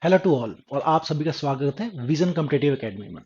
Hello to all और आप सभी का स्वागत है विजन कॉम्पिटिटिव एकेडमी में।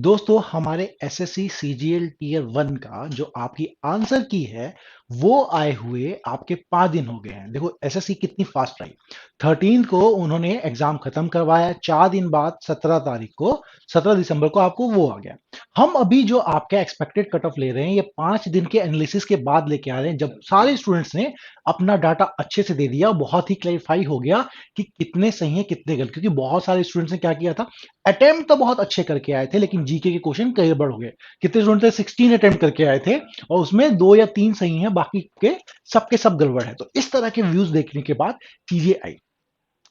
दोस्तों हमारे एसएससी सीजीएल टीयर 1 का जो आपकी आंसर की है वो आए हुए आपके 5 दिन हो गए हैं। देखो एसएससी कितनी फास्ट आई। 13 को उन्होंने एग्जाम खत्म करवाया, 4 दिन बाद 17 तारीख को 17 दिसंबर को आपको वो आ गया। हम अभी जो आपका एक्सपेक्टेड कट ऑफ ले रहे हैं ये 5 दिन के एनालिसिस के बाद लेके आ रहे हैं, जब सारे स्टूडेंट्स ने अपना डाटा अच्छे से दे दिया, बहुत ही क्लैरिफाई हो गया कि कितने सही है कितने गलत। क्योंकि बहुत सारे स्टूडेंट्स ने क्या किया था, अटेम्प्ट तो बहुत अच्छे करके आए थे लेकिन जीके के क्वेश्चन कई गड़बड़ हो गए। कितने स्टूडेंट थे, 16 अटेम्प्ट करके आए थे और उसमें 2 या 3 सही हैं, बाकी के सब गड़बड़ है। तो इस तरह के व्यूज देखने के बाद चीजें आई।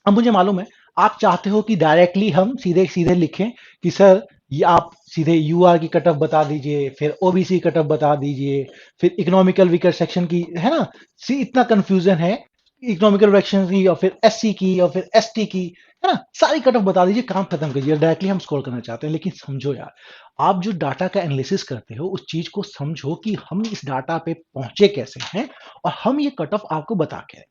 अब मुझे मालूम है आप चाहते हो कि डायरेक्टली हम सीधे सीधे लिखें कि सर ये आप सीधे यूआर की कट ऑफ बता दीजिए, फिर ओबीसी कट ऑफ बता दीजिए, फिर इकोनॉमिकल वीकर सेक्शन की, है ना। सी इतना कंफ्यूजन है इकोनॉमिकल सेक्शन की और फिर एससी की और फिर एसटी की, है ना। सारी कट ऑफ बता दीजिए, काम खत्म कीजिए। डायरेक्टली हम स्कोर करना चाहते हैं, लेकिन समझो यार, आप जो डाटा का एनालिसिस करते हो उस चीज को समझो कि हम इस डाटा पे पहुंचे कैसे हैं और हम ये कट ऑफ आपको बता के।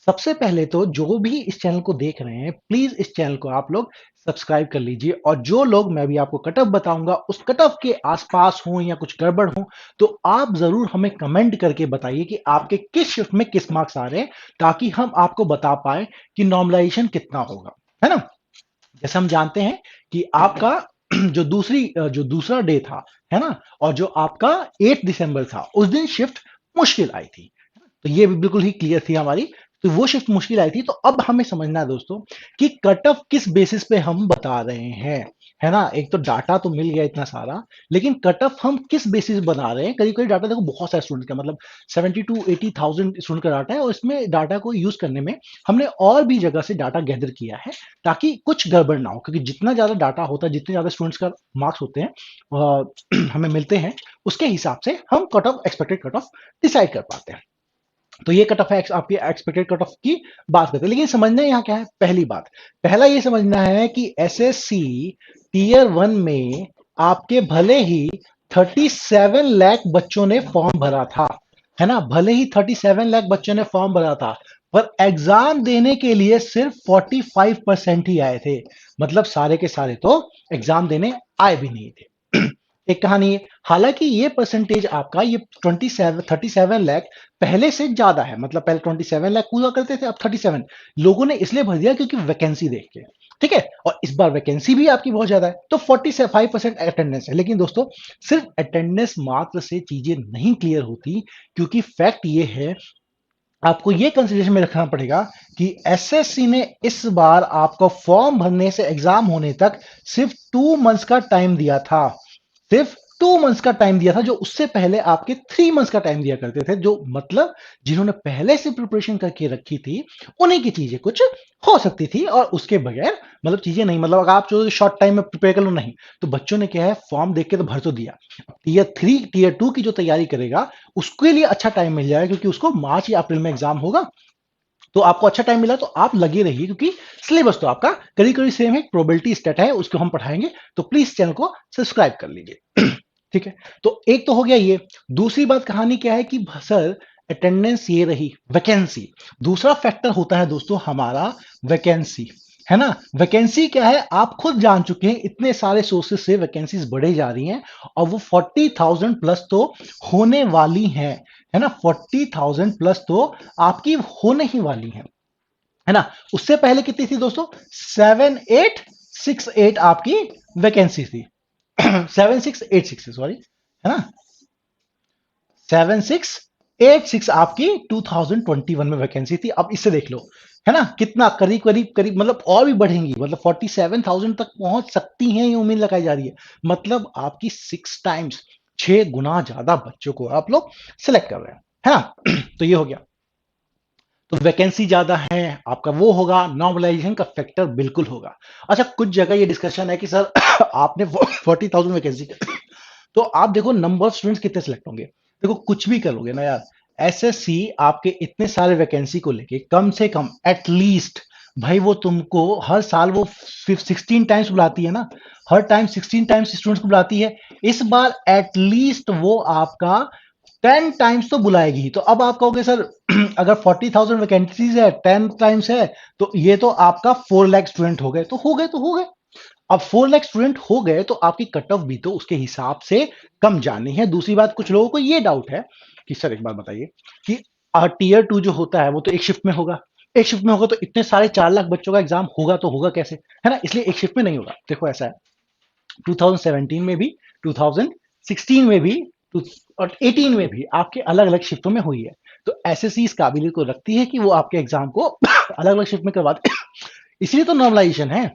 सबसे पहले तो जो भी इस चैनल को देख रहे हैं प्लीज इस चैनल को आप लोग सब्सक्राइब कर लीजिए, और जो लोग मैं भी आपको कट ऑफ बताऊंगा उस कट ऑफ के आसपास हो या कुछ गड़बड़ हो तो आप जरूर हमें कमेंट करके बताइए कि आपके किस शिफ्ट में किस मार्क्स आ रहे हैं, ताकि हम आपको बता पाए कि नॉर्मलाइजेशन कितना होगा, है ना। जैसे हम जानते हैं कि आपका जो दूसरा डे था, है ना, और जो आपका 8 दिसंबर था उस दिन शिफ्ट मुश्किल आई थी। तो ये भी बिल्कुल ही क्लियर थी हमारी। तो वो शिफ्ट मुश्किल आई थी। तो अब हमें समझना है दोस्तों कि कट ऑफ किस बेसिस पे हम बता रहे हैं, है ना। एक तो डाटा तो मिल गया इतना सारा, लेकिन कट ऑफ हम किस बेसिस बना रहे हैं। करीब करीब डाटा देखो बहुत सारे स्टूडेंट का, मतलब 70 to 80,000 स्टूडेंट का डाटा है, और इसमें डाटा को यूज करने में हमने और भी जगह से डाटा गैदर किया है ताकि कुछ गड़बड़ ना हो। क्योंकि जितना ज्यादा डाटा होता है, जितने ज्यादा स्टूडेंट्स का मार्क्स होते हैं हमें मिलते हैं, उसके हिसाब से हम cut off expected cut off decide कर पाते हैं। तो ये कट ऑफ है आपकी एक्सपेक्टेड कट ऑफ की बात करते हैं। लेकिन समझना यहाँ क्या है, पहली बात, पहला ये समझना है कि एसएससी टीयर 1 में आपके भले ही 37 लाख बच्चों ने फॉर्म भरा था, है ना। भले ही 37 लाख बच्चों ने फॉर्म भरा था, पर एग्जाम देने के लिए सिर्फ 45% ही आए थे। मतलब सारे के सारे तो एग्जाम देने आए भी नहीं थे। एक कहानी है। हालांकि ये परसेंटेज आपका, ये 37 लाख पहले से ज्यादा है। मतलब पहले 27 लाख हुआ करते थे, अब 37 लोगों ने इसलिए भर दिया क्योंकि वैकेंसी देख के, ठीक है। और इस बार वैकेंसी भी आपकी बहुत ज्यादा है, तो 45% अटेंडेंस है। लेकिन दोस्तों सिर्फ अटेंडेंस मात्र से चीजें नहीं क्लियर होती, क्योंकि फैक्ट ये है, आपको ये कंसिडरेशन में रखना पड़ेगा कि एसएससी ने इस बार आपको फॉर्म भरने से एग्जाम होने तक सिर्फ 2 मंथ्स का टाइम दिया था। सिर्फ 2 मंथ्स का टाइम दिया था, जो उससे पहले आपके 3 मंथ्स का टाइम दिया करते थे। जो मतलब जिन्होंने पहले से प्रिपरेशन करके रखी थी उन्हीं की चीजें कुछ हो सकती थी, और उसके बगैर मतलब चीजें नहीं। मतलब अगर आप जो शॉर्ट टाइम में प्रिपेयर कर लो, नहीं तो बच्चों ने क्या है, फॉर्म देख के तो भर तो दिया। टीयर 3 टीयर 2 की जो तैयारी करेगा उसके लिए अच्छा टाइम मिल जाएगा, क्योंकि उसको मार्च या अप्रैल में एग्जाम होगा। तो आपको अच्छा टाइम मिला तो आप लगे रहिए, क्योंकि सिलेबस तो आपका करीब करीब सेम है। प्रोबेबिलिटी स्टेट है, उसको हम पढ़ाएंगे। तो प्लीज चैनल को सब्सक्राइब कर लीजिए। ठीक है। तो एक तो हो गया ये। दूसरी बात कहानी क्या है कि सर अटेंडेंस ये रही, वैकेंसी दूसरा फैक्टर होता है दोस्तों हमारा, वैकेंसी, है ना। वैकेंसी क्या है आप खुद जान चुके हैं, इतने सारे सोर्सेस से वैकेंसीज बढ़े जा रही हैं, और वो 40,000 प्लस तो होने वाली हैं, है ना। 40,000 प्लस तो आपकी होने ही वाली है ना। उससे पहले कितनी थी दोस्तों, 7868 आपकी वैकेंसी थी। 7686 सॉरी, है ना। 7686 आपकी 2021 में वैकेंसी थी। अब इससे देख लो, है ना, कितना करीब करीब करीब, मतलब और भी बढ़ेंगी, मतलब 47,000 तक पहुंच सकती हैं, ये उम्मीद लगाई जा रही है। मतलब आपकी 6 टाइम्स, 6 गुना ज्यादा बच्चों को आप लोग सिलेक्ट कर रहे हैं, है ना। तो ये हो गया। तो वैकेंसी ज्यादा है, आपका वो होगा, नॉर्मलाइजेशन का फैक्टर बिल्कुल होगा। अच्छा, कुछ जगह ये डिस्कशन है कि सर आपने 40,000 वैकेंसी, तो आप देखो नंबर ऑफ स्टूडेंट्स कितने सिलेक्ट होंगे। देखो कुछ भी करोगे ना यार, एसएससी आपके इतने सारे वैकेंसी को लेके कम से कम एटलीस्ट, भाई वो तुमको हर साल वो 16 टाइम्स बुलाती है ना, हर टाइम 16 टाइम्स स्टूडेंट्स को बुलाती है। इस बार एटलीस्ट वो आपका 10 टाइम्स तो बुलाएगी ही। तो अब आप कहोगे सर अगर 40,000 वैकेंसीज है, 10 टाइम्स है, तो ये तो आपका 4 लाख स्टूडेंट हो गए, तो हो गए। अब 4 लाख स्टूडेंट हो गए तो आपकी कट ऑफ भी तो उसके हिसाब से कम जानी है। दूसरी बात, कुछ लोगों को ये डाउट है कि सर एक बात बताइए कि टीयर 2 जो होता है वो तो एक शिफ्ट में होगा, एक शिफ्ट में होगा तो इतने सारे 4 लाख बच्चों का एग्जाम होगा तो होगा कैसे, है ना? इसलिए एक शिफ्ट में नहीं होगा। देखो ऐसा है, 2017 में भी, 2016 में भी, और 18 में भी आपके अलग अलग शिफ्टों में हुई है। तो एसएससी इस काबिलियत को रखती है कि वो आपके एग्जाम को अलग अलग शिफ्ट में करवा दे। इसीलिए तो नॉर्मलाइजेशन है।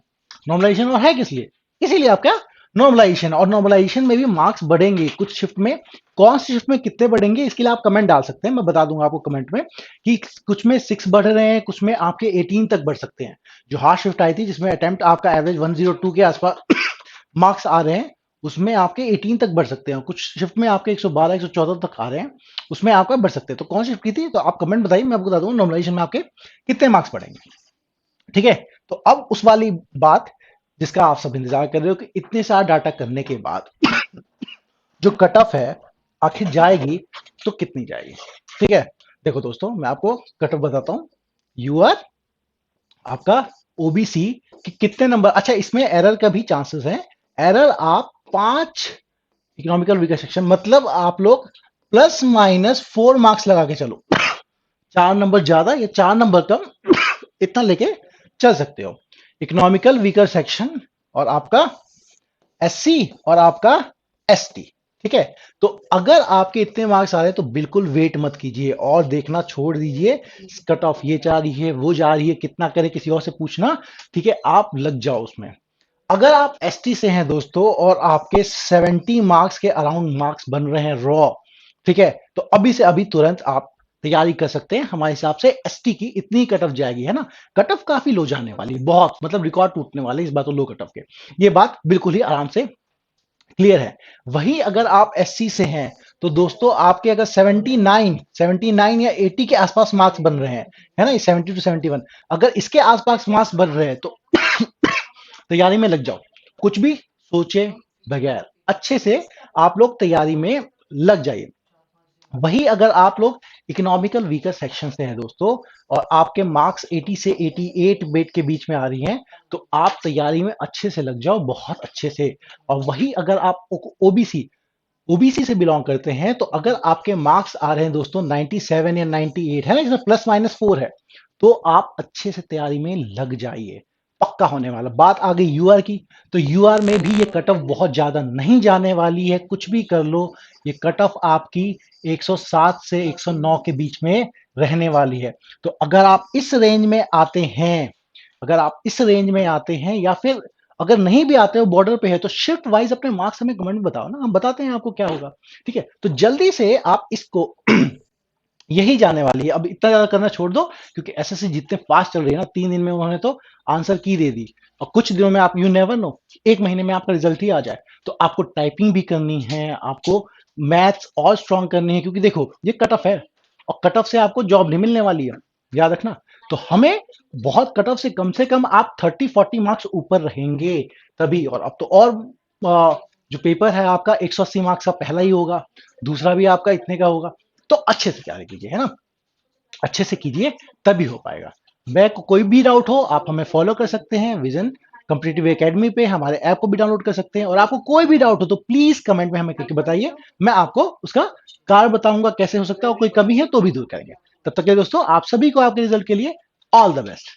नॉर्मलाइजेशन और है किस लिए? इसीलिए आपका नॉर्मलाइजेशन, और नॉर्मलाइजेशन में भी मार्क्स बढ़ेंगे कुछ शिफ्ट में। कौन सी शिफ्ट में कितने बढ़ेंगे इसके लिए आप कमेंट डाल सकते हैं, मैं बता दूंगा आपको कमेंट में कि कुछ में 6 बढ़ रहे हैं, कुछ में आपके 18 तक बढ़ सकते हैं। जो हार्ड शिफ्ट आई थी जिसमें अटेम्प्ट आपका एवरेज 102 के आसपास मार्क्स आ रहे हैं, उसमें आपके 18 तक बढ़ सकते हैं। कुछ शिफ्ट में आपके 112 114 तक आ रहे हैं, उसमें आपका बढ़ सकते हैं। तो कौन सी शिफ्ट की थी, तो आप कमेंट बताइए, मैं आपको बता दूंगा नॉर्मलाइजेशन में आपके कितने मार्क्स बढ़ेंगे। ठीक है, तो अब उस वाली बात जिसका आप सब इंतजार कर रहे हो कि इतने सारा डाटा करने के बाद जो कट ऑफ है आखिर जाएगी तो कितनी जाएगी। ठीक है, देखो दोस्तों मैं आपको कट ऑफ बताता हूं। यू आर आपका ओबीसी कि कितने नंबर, अच्छा इसमें एरर का भी चांसेस है। एरर आप 5 इकोनॉमिकल वीकर सेक्शन, मतलब आप लोग +- 4 मार्क्स लगा के चलो, 4 नंबर ज्यादा या 4 नंबर कम, इतना लेके चल सकते हो। इकोनॉमिकल वीकर सेक्शन और आपका एससी और आपका एसटी। ठीक है, तो अगर आपके इतने मार्क्स आ रहे हैं तो बिल्कुल वेट मत कीजिए और देखना छोड़ दीजिए। कट ऑफ ये जा रही है, वो जा रही है, कितना करे किसी और से पूछना। ठीक है, आप लग जाओ उसमें। अगर आप एसटी से हैं दोस्तों और आपके 70 मार्क्स के अराउंड मार्क्स बन रहे हैं रॉ, ठीक है, तो अभी से अभी तुरंत आप तैयारी कर सकते हैं। हमारे हिसाब से एसटी की इतनी कट ऑफ जाएगी, है ना? कट ऑफ काफी लो जाने वाली, बहुत मतलब रिकॉर्ड टूटने वाले इस बार तो लो कट ऑफ के। ये बात बिल्कुल ही आराम से क्लियर है। वही अगर आप एससी से हैं तो दोस्तों आपके अगर 79 या 80 के आसपास मार्क्स बन रहे हैं, है ना, 70 to 71, अगर इसके आसपास मार्क्स बन रहे हैं तो तैयारी में लग जाओ। कुछ भी सोचे बगैर अच्छे से आप लोग तैयारी में लग जाइए। वही अगर आप लोग इकोनॉमिकल वीकर सेक्शन से हैं दोस्तों और आपके मार्क्स 80 से 88 बेट के बीच में आ रही हैं, तो आप तैयारी में अच्छे से लग जाओ, बहुत अच्छे से। और वही अगर आप ओबीसी ओबीसी से बिलोंग करते हैं तो अगर आपके मार्क्स आ रहे हैं दोस्तों 97 या 98, है ना, जिसमें +- 4 है, तो आप अच्छे से तैयारी में लग जाइए, पक्का होने वाला। बात आ गई यूआर की, तो यूआर में भी ये कट ऑफ बहुत ज्यादा नहीं जाने वाली है, कुछ भी कर लो। ये कट ऑफ आपकी 107 से 109 के बीच में रहने वाली है। तो अगर आप इस रेंज में आते हैं, अगर आप इस रेंज में आते हैं या फिर अगर नहीं भी आते हो, बॉर्डर पे है, तो शिफ्ट वाइज अपने मार्क्स हमें कमेंट में बताओ ना, हम बताते हैं आपको क्या होगा। ठीक है, तो जल्दी से आप इसको यही जाने वाली है। अब इतना ज्यादा करना छोड़ दो क्योंकि एसएससी जितने फास्ट चल रही है ना, 3 दिन में उन्होंने तो आंसर की दे दी, और कुछ दिनों में आप, यू नेवर नो, 1 महीने में आपका रिजल्ट ही आ जाए। तो आपको टाइपिंग भी करनी है, आपको मैथ्स और स्ट्रॉन्ग करनी है, क्योंकि देखो ये कट ऑफ है और कट ऑफ से आपको जॉब नहीं मिलने वाली है, याद रखना। तो हमें बहुत कट ऑफ से कम आप 30-40 मार्क्स ऊपर रहेंगे तभी। और अब तो और जो पेपर है आपका 180 मार्क्स का पहला ही होगा, दूसरा भी आपका इतने का होगा। तो अच्छे से तैयारी कीजिए, है ना, अच्छे से कीजिए, तभी हो पाएगा। मैं कोई भी डाउट हो आप हमें फॉलो कर सकते हैं विजन कॉम्पिटिटिव एकेडमी पे, हमारे ऐप को भी डाउनलोड कर सकते हैं। और आपको कोई भी डाउट हो तो प्लीज कमेंट में हमें करके बताइए, मैं आपको उसका कारण बताऊंगा कैसे हो सकता है, और कोई कमी है तो भी दूर करेंगे। तब तक के लिए दोस्तों आप सभी को आपके रिजल्ट के लिए ऑल द बेस्ट।